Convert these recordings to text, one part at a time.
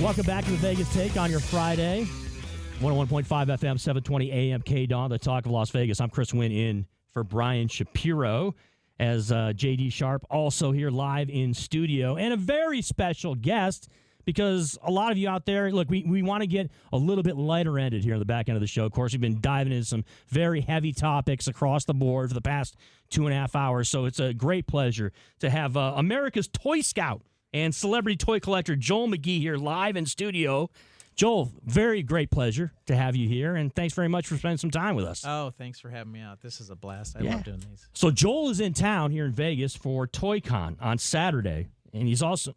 Welcome back to the Vegas Take on your Friday. 101.5 FM, 720 AM KDAW, the talk of Las Vegas. I'm Chris Wynn in for Brian Shapiro as J.D. Sharp also here live in studio. And a very special guest because a lot of you out there, look, we want to get a little bit lighter-ended here in the back end of the show. Of course, we've been diving into some very heavy topics across the board for the past 2.5 hours. So it's a great pleasure to have America's Toy Scout and celebrity toy collector Joel Magee here live in studio. Joel, very great pleasure to have you here, and thanks very much for spending some time with us. Oh, thanks for having me out. This is a blast. I love doing these. So Joel is in town here in Vegas for ToyCon on Saturday, and he's also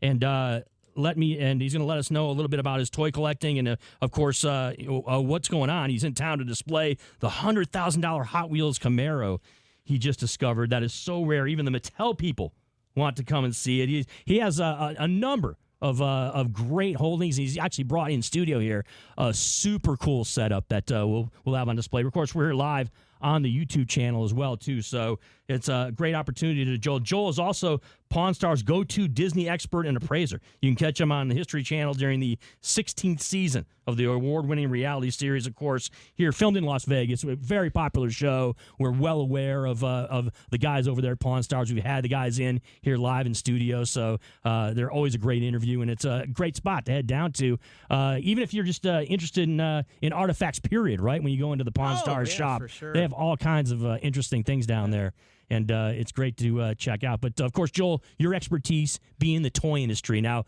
he's going to let us know a little bit about his toy collecting and, of course, what's going on. He's in town to display the $100,000 Hot Wheels Camaro he just discovered. That is so rare. Even the Mattel people want to come and see it. He has a number of great holdings. He's actually brought in studio here a super cool setup that we'll have on display. Of course, we're here live on the YouTube channel as well, too. So it's a great opportunity to Joel. Joel is also Pawn Star's go-to Disney expert and appraiser. You can catch him on the History Channel during the 16th season of the award-winning reality series, of course, here filmed in Las Vegas. A very popular show. We're well aware of the guys over there at Pawn Stars. We've had the guys in here live in studio, so they're always a great interview, and it's a great spot to head down to, even if you're just interested in artifacts, period, right? When you go into the Pawn Stars shop, for sure. They have all kinds of interesting things down there. And it's great to check out. But, of course, Joel, your expertise being in the toy industry. Now,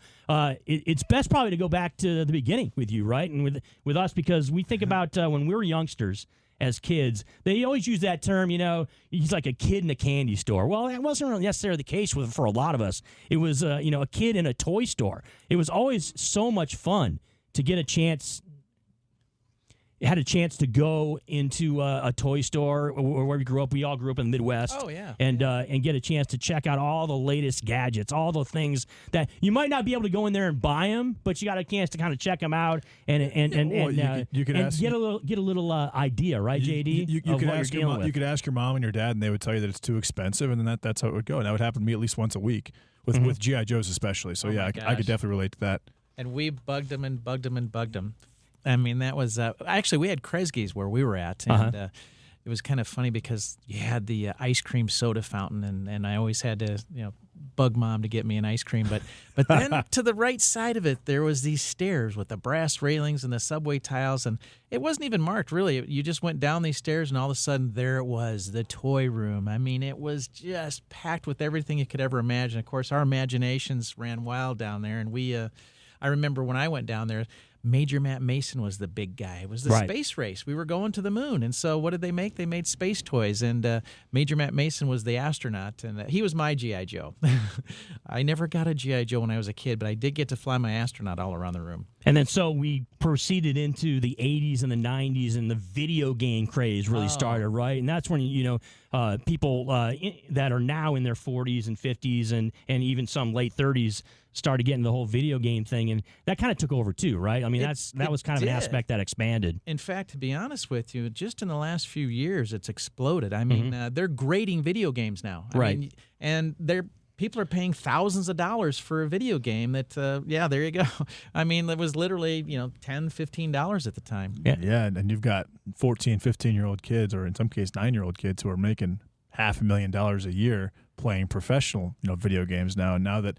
it's best probably to go back to the beginning with you, right? And with us, because we think about when we were youngsters as kids, they always use that term, he's like a kid in a candy store. Well, that wasn't really necessarily the case for a lot of us. It was, a kid in a toy store. It was always so much fun to get a chance to go into a toy store where we grew up. We all grew up in the Midwest. Oh, yeah. And get a chance to check out all the latest gadgets, all the things that you might not be able to go in there and buy them, but you got a chance to kind of check them out and get a little idea, right, JD? You could ask your mom and your dad, and they would tell you that it's too expensive, and then that's how it would go. And that would happen to me at least once a week with G.I. Joes especially. So I could definitely relate to that. And we bugged them and bugged them and bugged them. I mean, that was actually we had Kresge's where we were at, and it was kind of funny because you had the ice cream soda fountain, and I always had to bug mom to get me an ice cream, but then to the right side of it there was these stairs with the brass railings and the subway tiles, and it wasn't even marked really. You just went down these stairs, and all of a sudden there it was, the toy room. I mean, it was just packed with everything you could ever imagine. Of course, our imaginations ran wild down there, and I remember when I went down there, Major Matt Mason was the big guy. It was the space race. We were going to the moon. And so what did they make? They made space toys. And Major Matt Mason was the astronaut. And he was my G.I. Joe. I never got a G.I. Joe when I was a kid, but I did get to fly my astronaut all around the room. And then so we proceeded into the 80s and the 90s, and the video game craze really started, right? And that's when, people that are now in their 40s and 50s and even some late 30s started getting the whole video game thing, and that kind of took over too, right? I mean, that was kind of an aspect that expanded. In fact, to be honest with you, just in the last few years, it's exploded. I mean, they're grading video games now. I mean, and people are paying thousands of dollars for a video game that, there you go. I mean, it was literally, $10, $15 at the time. Yeah, and you've got 14, 15-year-old kids, or in some cases 9-year-old kids who are making $500,000 a year playing professional, video games now. And now that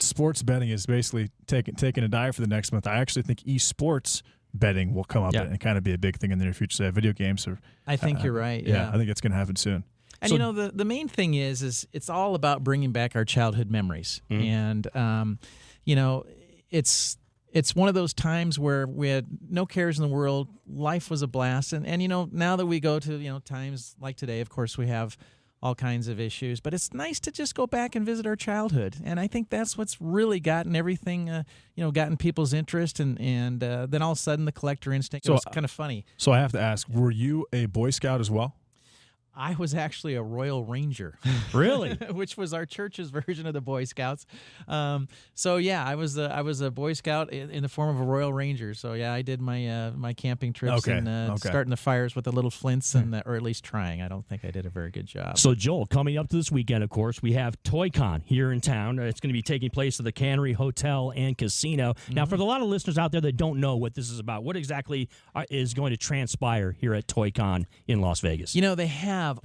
sports betting is basically taking a dive for the next month, I actually think esports betting will come up and kind of be a big thing in the near future. So video games are. I think you're right. Yeah, I think it's going to happen soon. And the main thing is it's all about bringing back our childhood memories, and it's one of those times where we had no cares in the world. Life was a blast, and now that we go to times like today, of course we have all kinds of issues, but it's nice to just go back and visit our childhood, and I think that's what's really gotten everything, gotten people's interest, and then all of a sudden the collector instinct. It was kind of funny. So I have to ask, were you a Boy Scout as well? I was actually a Royal Ranger. Really? Which was our church's version of the Boy Scouts. So yeah, I was a Boy Scout in the form of a Royal Ranger. So yeah, I did my camping trips and starting the fires with the little flints, or at least trying. I don't think I did a very good job. So Joel, coming up to this weekend, of course, we have ToyCon here in town. It's going to be taking place at the Cannery Hotel and Casino. Now, for a lot of listeners out there that don't know what this is about, what exactly is going to transpire here at ToyCon in Las Vegas? You know, they have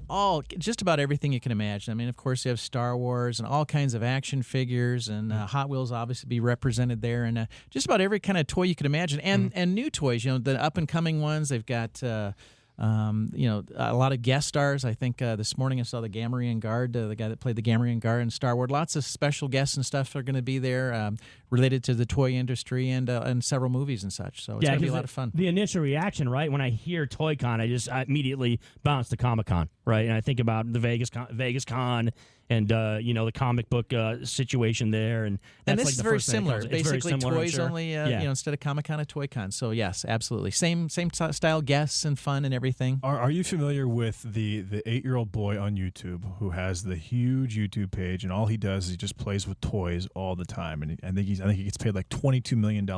just about everything you can imagine. I mean, of course, you have Star Wars and all kinds of action figures, and Hot Wheels obviously be represented there, and just about every kind of toy you can imagine, and new toys. You know, the up and coming ones. They've got a lot of guest stars. I think this morning I saw the Gamorrean Guard, the guy that played the Gamorrean Guard in Star Wars. Lots of special guests and stuff are going to be there related to the toy industry and several movies and such. So it's going to be a lot of fun. The initial reaction, right, when I hear ToyCon, I immediately bounce to Comic-Con, right? And I think about the Vegas Con and the comic book situation there, and this like is very similar. It's basically toys, sure. only instead of Comic-Con, a ToyCon. So yes, absolutely, same style guests and fun and everything. Are you familiar with the 8-year-old boy on YouTube who has the huge YouTube page, and all he does is he just plays with toys all the time, and I think he gets paid like $22 million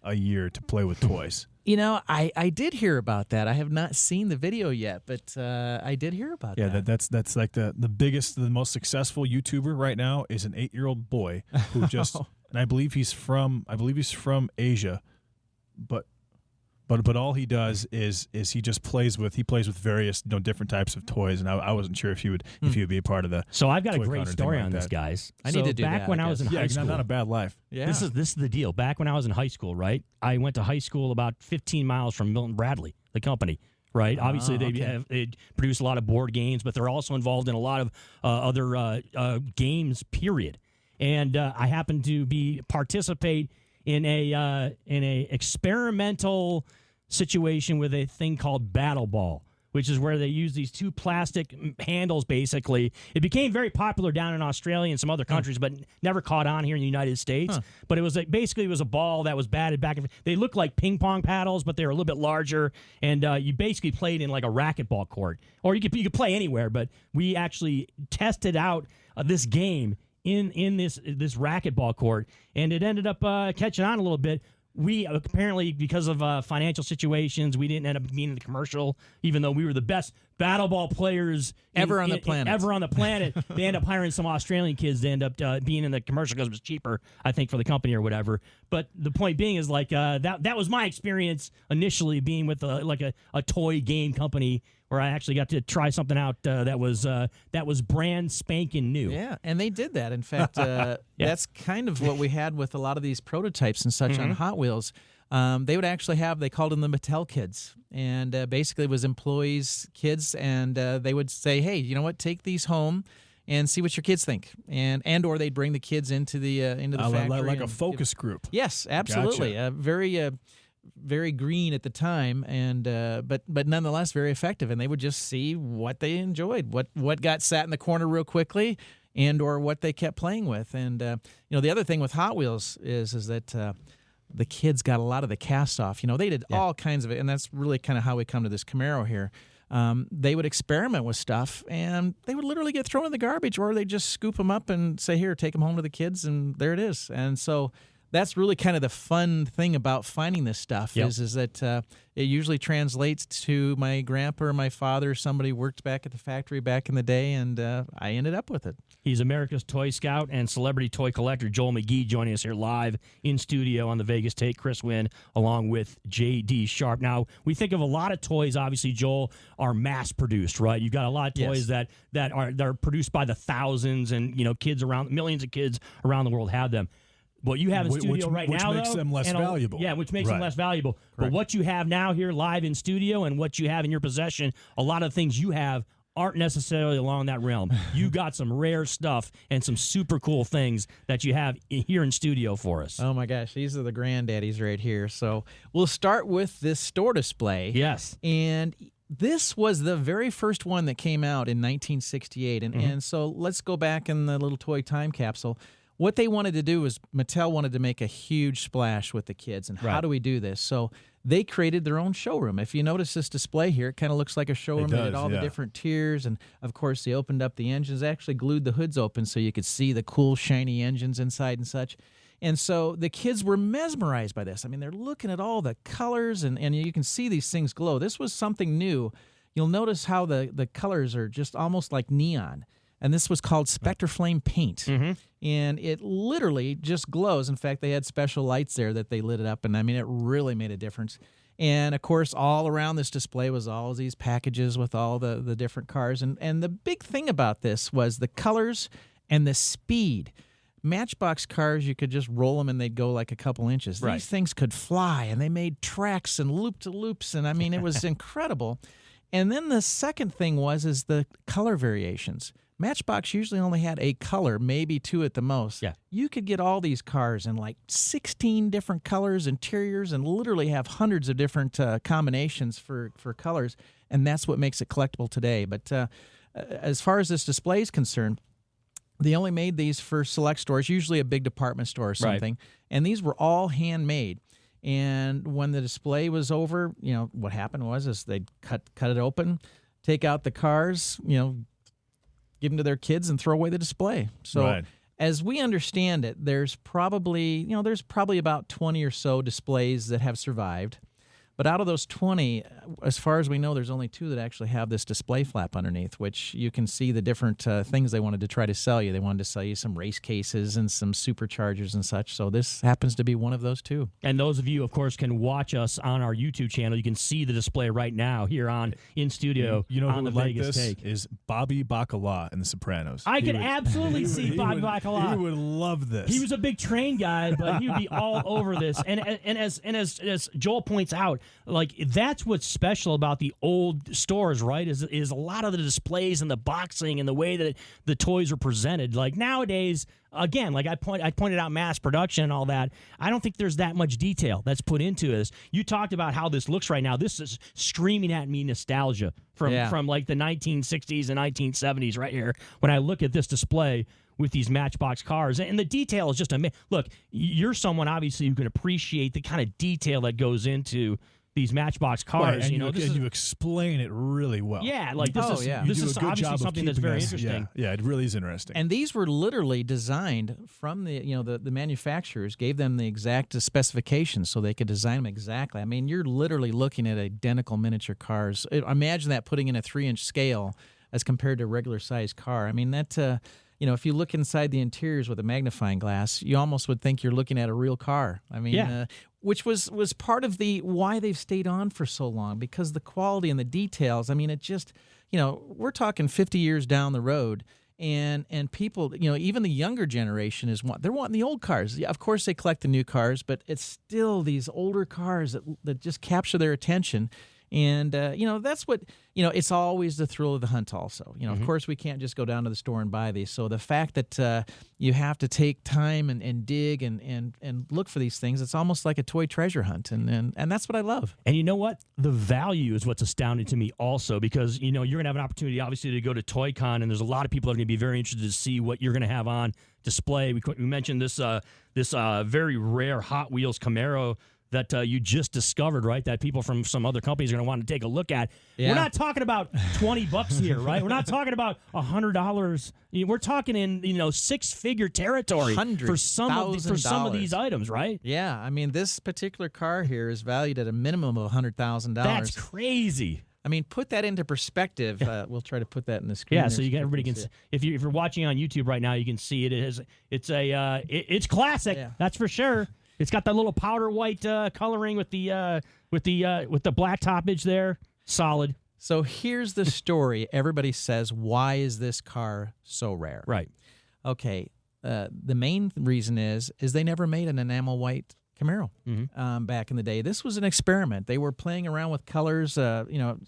a year to play with toys. You know, I did hear about that. I have not seen the video yet, but I did hear about that. Yeah, that's like the biggest, the most successful YouTuber right now is an 8-year-old boy who just, and I believe he's from Asia, but all he does is he just plays with various different types of toys, and I wasn't sure if he would be a part of the. So I've got a great story on this, guys. I need to do back that, when I was in high school. Not a bad life. Yeah. This is the deal. Back when I was in high school, right? I went to high school about 15 miles from Milton Bradley, the company. Right. Obviously, they produce a lot of board games, but they're also involved in a lot of other games. Period. And I happened to participate in a experimental situation with a thing called Battle Ball, which is where they use these two plastic handles, basically. It became very popular down in Australia and some other countries, but never caught on here in the United States. But it was basically a ball that was batted back. They looked like ping pong paddles, but they were a little bit larger, and you basically played in like a racquetball court. Or you could play anywhere, but we actually tested out this game in this racquetball court, and it ended up catching on a little bit. We apparently, because of financial situations, we didn't end up being in the commercial, even though we were the best battle ball players ever on the planet. They end up hiring some Australian kids to end up being in the commercial because it was cheaper, I think, for the company or whatever. But the point being is like that was my experience initially being with a toy game company where I actually got to try something out that was brand spanking new. Yeah, and they did that. In fact, that's kind of what we had with a lot of these prototypes and such on Hot Wheels. They would actually they called them the Mattel Kids, and basically it was employees' kids, and they would say, hey, you know what, take these home and see what your kids think, or they'd bring the kids into the factory, like a focus group. Yes, absolutely. Gotcha. Very green at the time, and but nonetheless very effective. And they would just see what they enjoyed, what got sat in the corner real quickly, and or what they kept playing with. And the other thing with Hot Wheels is that the kids got a lot of the cast off. They did all kinds of it, and that's really kind of how we come to this Camaro here. They would experiment with stuff, and they would literally get thrown in the garbage, or they'd just scoop them up and say, here, take them home to the kids, and there it is. And so that's really kind of the fun thing about finding this stuff is that it usually translates to my grandpa or my father. Somebody worked back at the factory back in the day, and I ended up with it. He's America's Toy Scout and celebrity toy collector Joel Magee joining us here live in studio on the Vegas Take. Chris Wynn along with J.D. Sharp. Now, we think of a lot of toys, obviously, Joel, are mass-produced, right? You've got a lot of toys that are produced by the thousands, and millions of kids around the world have them. What you have in studio now, which makes them less valuable. Yeah, which makes them less valuable. Correct. But what you have now here live in studio and what you have in your possession, a lot of things you have aren't necessarily along that realm. You got some rare stuff and some super cool things that you have here in studio for us. Oh, my gosh. These are the granddaddies right here. So we'll start with this store display. Yes. And this was the very first one that came out in 1968. And so let's go back in the little toy time capsule. what they wanted to do was Mattel wanted to make a huge splash with the kids. And how do we do this? So they created their own showroom. If you notice this display here, it kind of looks like a showroom. They did all the different tiers. And, of course, they opened up the engines. They actually glued the hoods open so you could see the cool, shiny engines inside and such. And so the kids were mesmerized by this. I mean, they're looking at all the colors, and you can see these things glow. This was something new. You'll notice how the colors are just almost like neon. And this was called Spectre Flame paint. And it literally just glows. In fact, they had special lights there that they lit it up. And, I mean, it really made a difference. And, of course, all around this display was all of these packages with all the different cars. And the big thing about this was the colors and the speed. Matchbox cars, you could just roll them and they'd go like a couple inches. These things could fly, and they made tracks and loop-to-loops, and I mean, it was incredible. And then the second thing is the color variations. Matchbox usually only had a color, maybe two at the most. Yeah. You could get all these cars in like 16 different colors, interiors, and literally have hundreds of different combinations for colors, and that's what makes it collectible today. But as far as this display is concerned, they only made these for select stores, usually a big department store or something, and these were all handmade. And when the display was over, what happened was they'd cut it open, take out the cars, give them to their kids, and throw away the display. So as we understand it, there's probably about 20 or so displays that have survived. But out of those 20, as far as we know, there's only 2 that actually have this display flap underneath, which you can see the different things they wanted to try to sell you. They wanted to sell you some race cases and some superchargers and such. So this happens to be one of those 2. And those of you, of course, can watch us on our YouTube channel. You can see the display right now here in studio. You know on who the would like Vegas this Take. is Bobby Bacala in The Sopranos. I could absolutely see Bobby Bacala. He would love this. He was a big train guy, but he would be all over this. And as Joel points out, like that's what's special about the old stores, right? Is a lot of the displays and the boxing and the way that the toys are presented. Like nowadays, again, like I pointed out, mass production and all that. I don't think there's that much detail that's put into this. You talked about how this looks right now. This is screaming at me nostalgia from like the 1960s and 1970s right here. When I look at this display with these Matchbox cars, and the detail is just amazing. Look, you're someone obviously who can appreciate the kind of detail that goes into these Matchbox cars. Right, and you explain it really well. Yeah, like this is obviously something that's very interesting. Yeah, it really is interesting. And these were literally designed from the manufacturers gave them the exact specifications so they could design them exactly. I mean, you're literally looking at identical miniature cars. Imagine that putting in a 3-inch scale as compared to a regular sized car. I mean, that if you look inside the interiors with a magnifying glass, you almost would think you're looking at a real car. I mean, which was part of why they've stayed on for so long, because the quality and the details. I mean, it just, we're talking 50 years down the road, and people, even the younger generation they're wanting the old cars. Yeah, of course they collect the new cars, but it's still these older cars that just capture their attention. And, that's what, it's always the thrill of the hunt also. Of course, we can't just go down to the store and buy these. So the fact that you have to take time and dig and look for these things, it's almost like a toy treasure hunt. And that's what I love. And you know what? The value is what's astounding to me also, because, you're going to have an opportunity, obviously, to go to ToyCon, and there's a lot of people that are going to be very interested to see what you're going to have on display. We mentioned this very rare Hot Wheels Camaro that you just discovered, right? That people from some other companies are going to want to take a look at. Yeah. We're not talking about $20 here, right? We're not talking about $100. We're talking in 6-figure territory for some of these items, right? Yeah, I mean, this particular car here is valued at a minimum of $100,000. That's crazy. I mean, put that into perspective. We'll try to put that in the screen. Yeah, so everybody can. If you're watching on YouTube right now, you can see it. It's classic. Yeah. That's for sure. It's got that little powder white coloring with the black toppage there. Solid. So here's the story. Everybody says, why is this car so rare? Right. Okay. The main reason is they never made an enamel white Camaro back in the day. This was an experiment. They were playing around with colors.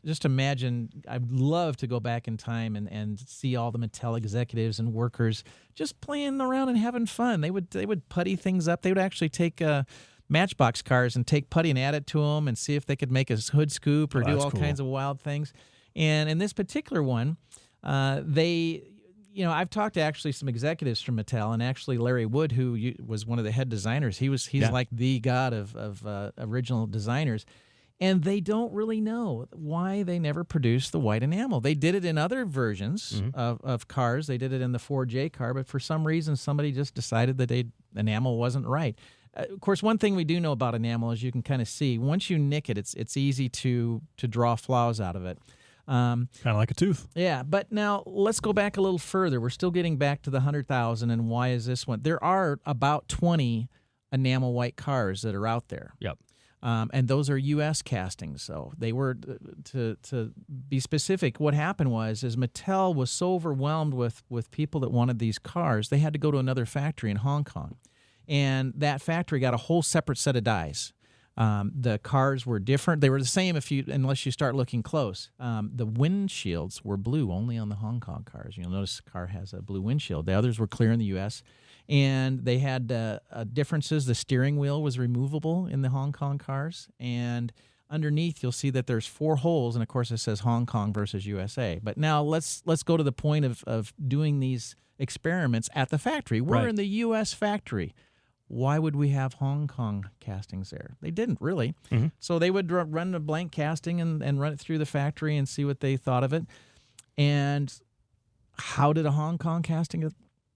Just imagine, I'd love to go back in time and see all the Mattel executives and workers just playing around and having fun. They would putty things up. They would actually take Matchbox cars and take putty and add it to them and see if they could make a hood scoop or do all kinds of wild things. And in this particular one, they I've talked to actually some executives from Mattel, and actually Larry Wood, who was one of the head designers, he's like the god of original designers. And they don't really know why they never produced the white enamel. They did it in other versions of cars. They did it in the 4J car, but for some reason, somebody just decided that enamel wasn't right. Of course, one thing we do know about enamel is you can kind of see, once you nick it, it's easy to draw flaws out of it. Kind of like a tooth. Yeah, but now let's go back a little further. We're still getting back to the 100,000, and why is this one? There are about 20 enamel white cars that are out there. Yep. And those are U.S. castings. So they were, to be specific, what happened was Mattel was so overwhelmed with people that wanted these cars, they had to go to another factory in Hong Kong. And that factory got a whole separate set of dies. The cars were different. They were the same unless you start looking close. The windshields were blue only on the Hong Kong cars. You'll notice the car has a blue windshield. The others were clear in the U.S., and they had differences. The steering wheel was removable in the Hong Kong cars, and underneath you'll see that there's 4 holes, and of course it says Hong Kong versus USA. But now let's go to the point of doing these experiments at the factory. We're in the U.S. factory. Why would we have Hong Kong castings there? They didn't really. Mm-hmm. So they would run a blank casting and run it through the factory and see what they thought of it. And how did a Hong Kong casting?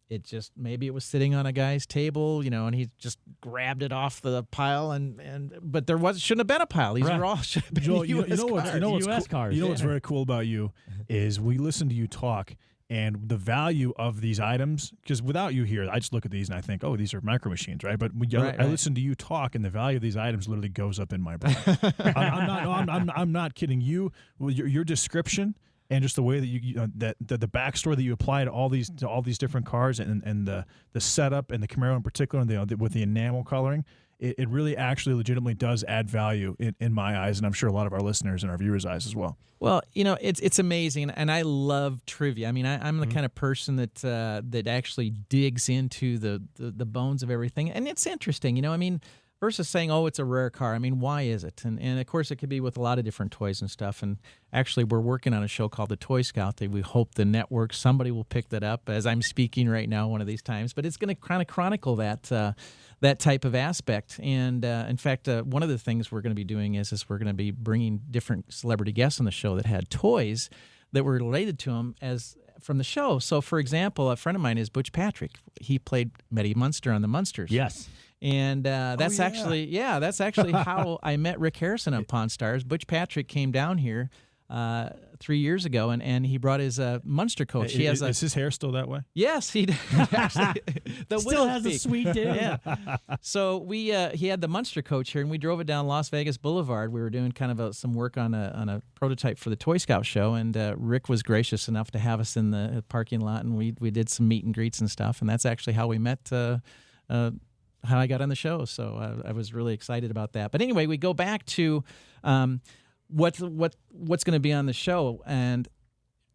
It just, maybe it was sitting on a guy's table, and he just grabbed it off the pile, but shouldn't have been a pile. These are all should have been Joel, US what's cars. What's very cool about you is we listen to you talk. And the value of these items, because without you here, I just look at these and I think, oh, these are micro machines, right? But I listen to you talk, and the value of these items literally goes up in my brain. I'm not kidding you. Your description and just the way that the backstory that you apply to all these different cars and the setup and the Camaro in particular, and with the enamel coloring. It really actually legitimately does add value in my eyes, and I'm sure a lot of our listeners and our viewers' eyes as well. Well, it's amazing, and I love trivia. I mean, I'm the kind of person that actually digs into the bones of everything, and it's interesting. I mean, versus saying, oh, it's a rare car. I mean, why is it? And of course, it could be with a lot of different toys and stuff. And actually, we're working on a show called the Toy Scout that we hope the network, somebody will pick that up as I'm speaking right now one of these times. But it's going to kind of chronicle that type of aspect. And in fact, one of the things we're going to be doing is we're going to be bringing different celebrity guests on the show that had toys that were related to them from the show. So, for example, a friend of mine is Butch Patrick. He played Meddy Munster on the Munsters. Yes. And that's actually how I met Rick Harrison on Pawn Stars. Butch Patrick came down here 3 years ago, and he brought his Munster coach. Is his hair still that way? Yes, he actually still has a sweet dude. Yeah. So he had the Munster coach here, and we drove it down Las Vegas Boulevard. We were doing kind of some work on a prototype for the Toy Scout show, and Rick was gracious enough to have us in the parking lot, and we did some meet and greets and stuff, and that's actually how we met. How I got on the show, so I was really excited about that. But anyway, we go back to what's going to be on the show, and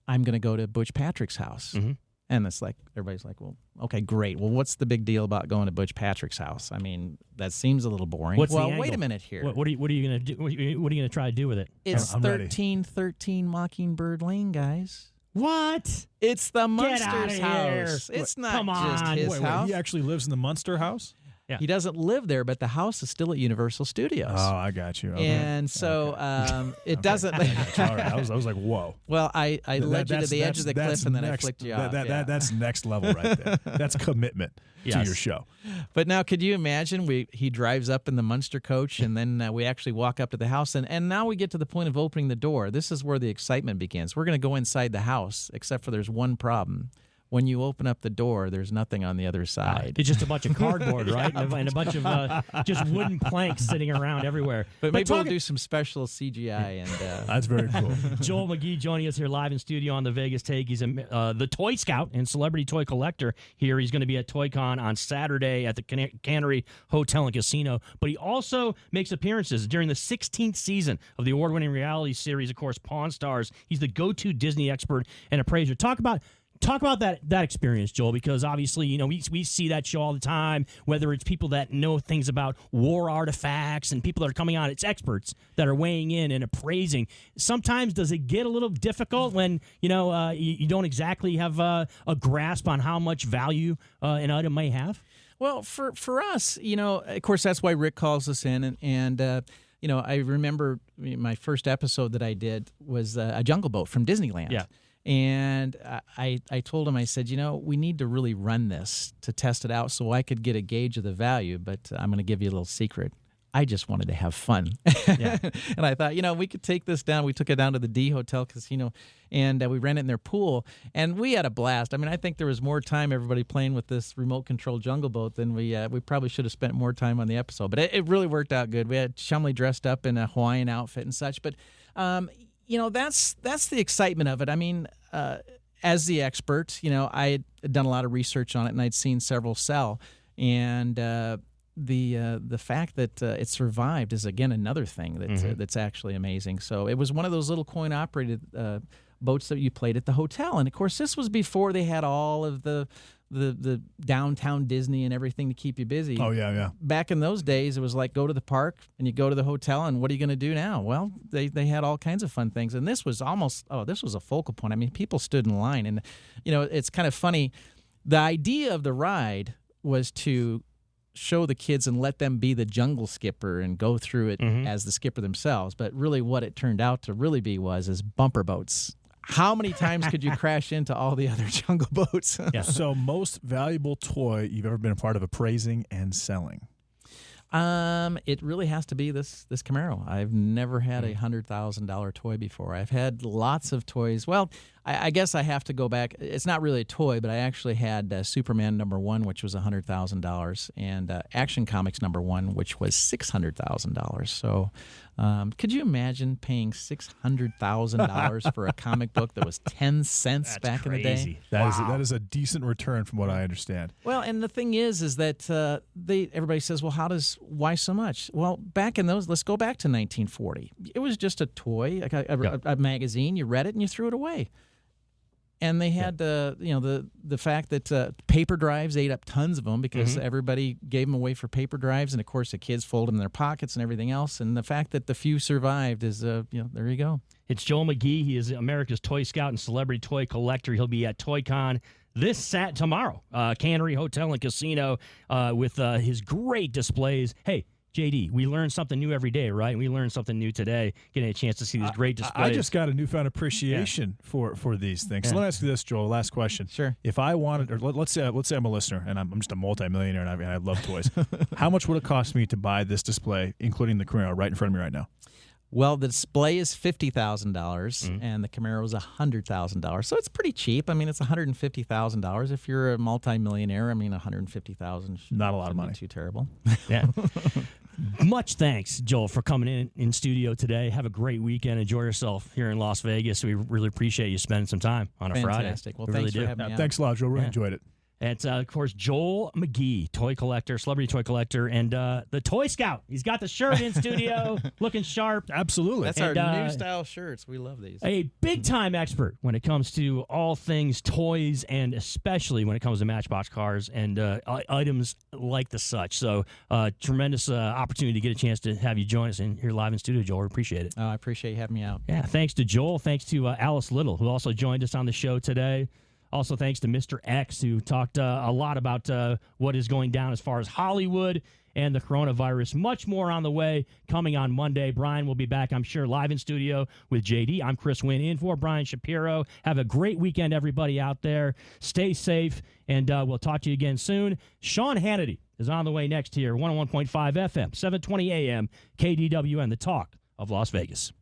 I'm going to go to Butch Patrick's house, and it's like everybody's like, "Well, okay, great. Well, what's the big deal about going to Butch Patrick's house? I mean, that seems a little boring." Wait a minute here. What are you going to do? What are you going to try to do with it? It's 1313 Mockingbird Lane, guys. What? It's the Munster's house. It's not just his house. He actually lives in the Munster house? Yeah. He doesn't live there, but the house is still at Universal Studios. Oh, I got you. Okay. And so it doesn't. All right. I was like, whoa. Well, I led you to the edge of the cliff, and then I flicked you off. That's next level right there. That's commitment to your show. But now, could you imagine? He drives up in the Munster coach, and then we actually walk up to the house, and now we get to the point of opening the door. This is where the excitement begins. We're going to go inside the house, except for there's one problem. When you open up the door, there's nothing on the other side. It's just a bunch of cardboard, right? And a bunch of just wooden planks sitting around everywhere. But maybe we'll do some special CGI. And that's very cool. Joel Magee joining us here live in studio on the Vegas Take. He's the Toy Scout and celebrity toy collector here. He's going to be at ToyCon on Saturday at the Cannery Hotel and Casino. But he also makes appearances during the 16th season of the award-winning reality series, of course, Pawn Stars. He's the go-to Disney expert and appraiser. Talk about Talk about that experience, Joel, because obviously, we see that show all the time, whether it's people that know things about war artifacts and people that are coming on, it's experts that are weighing in and appraising. Sometimes does it get a little difficult when, you don't exactly have a grasp on how much value an item may have? Well, for us, of course, that's why Rick calls us in. And I remember my first episode that I did was a Jungle Boat from Disneyland. Yeah. And I told him, I said, we need to really run this to test it out so I could get a gauge of the value. But I'm going to give you a little secret. I just wanted to have fun. Yeah. And I thought, we could take this down. We took it down to the D Hotel Casino, and we ran it in their pool. And we had a blast. I mean, I think there was more time everybody playing with this remote-controlled Jungle Boat than we probably should have spent more time on the episode. But it really worked out good. We had Chumley dressed up in a Hawaiian outfit and such. But that's the excitement of it. I mean, as the expert, I had done a lot of research on it, and I'd seen several sell. And the fact that it survived is, again, another thing that's actually amazing. So it was one of those little coin-operated boats that you played at the hotel. And, of course, this was before they had all of the downtown Disney and everything to keep you busy. Oh, yeah. Back in those days, it was like go to the park and you go to the hotel, and what are you going to do now? Well, they had all kinds of fun things. And this was this was a focal point. I mean, people stood in line. And, it's kind of funny. The idea of the ride was to show the kids and let them be the jungle skipper and go through it as the skipper themselves. But really what it turned out to really be was bumper boats. How many times could you crash into all the other jungle boats? Yeah. So most valuable toy you've ever been a part of appraising and selling? It really has to be this Camaro. I've never had a $100,000 toy before. I've had lots of toys. Well, I guess I have to go back. It's not really a toy, but I actually had Superman #1, which was $100,000, and Action Comics #1, which was $600,000. So could you imagine paying $600,000 for a comic book that was 10 cents back in the day? That is a decent return from what I understand. Well, and the thing is that everybody says, well, why so much? Well, back in those, let's go back to 1940. It was just a toy, like a magazine. You read it and you threw it away. And they had the fact that paper drives ate up tons of them because everybody gave them away for paper drives, and of course the kids fold them in their pockets and everything else. And the fact that the few survived is, there you go. It's Joel Magee. He is America's Toy Scout and celebrity toy collector. He'll be at ToyCon tomorrow, Cannery Hotel and Casino, with his great displays. Hey, JD, we learn something new every day, right? We learned something new today, getting a chance to see these great displays. I just got a newfound appreciation for these things. So let me ask you this, Joel. Last question. Sure. If I wanted, or let's say I'm a listener and I'm just a multimillionaire and I love toys. How much would it cost me to buy this display, including the Camaro, right in front of me right now? Well, the display is $50,000, and the Camaro is $100,000. So it's pretty cheap. I mean, it's $150,000. If you're a multimillionaire, I mean, $150,000 not a lot of money. Too terrible. Yeah. Much thanks, Joel, for coming in studio today. Have a great weekend. Enjoy yourself here in Las Vegas. We really appreciate you spending some time on a Friday. Fantastic. Well, we thanks really for having me out. Thanks a lot, Joel. Really enjoyed it. It's, of course, Joel Magee, toy collector, celebrity toy collector, and the Toy Scout. He's got the shirt in studio, looking sharp. Absolutely. That's our new style shirts. We love these. A big-time expert when it comes to all things toys, and especially when it comes to Matchbox cars and items like the such. So tremendous opportunity to get a chance to have you join us here live in studio, Joel. We appreciate it. I appreciate you having me out. Yeah, thanks to Joel. Thanks to Alice Little, who also joined us on the show today. Also, thanks to Mr. X, who talked a lot about what is going down as far as Hollywood and the coronavirus. Much more on the way coming on Monday. Brian will be back, I'm sure, live in studio with JD. I'm Chris Wynn in for Brian Shapiro. Have a great weekend, everybody out there. Stay safe, and we'll talk to you again soon. Sean Hannity is on the way next here, 101.5 FM, 720 AM, KDWN, the talk of Las Vegas.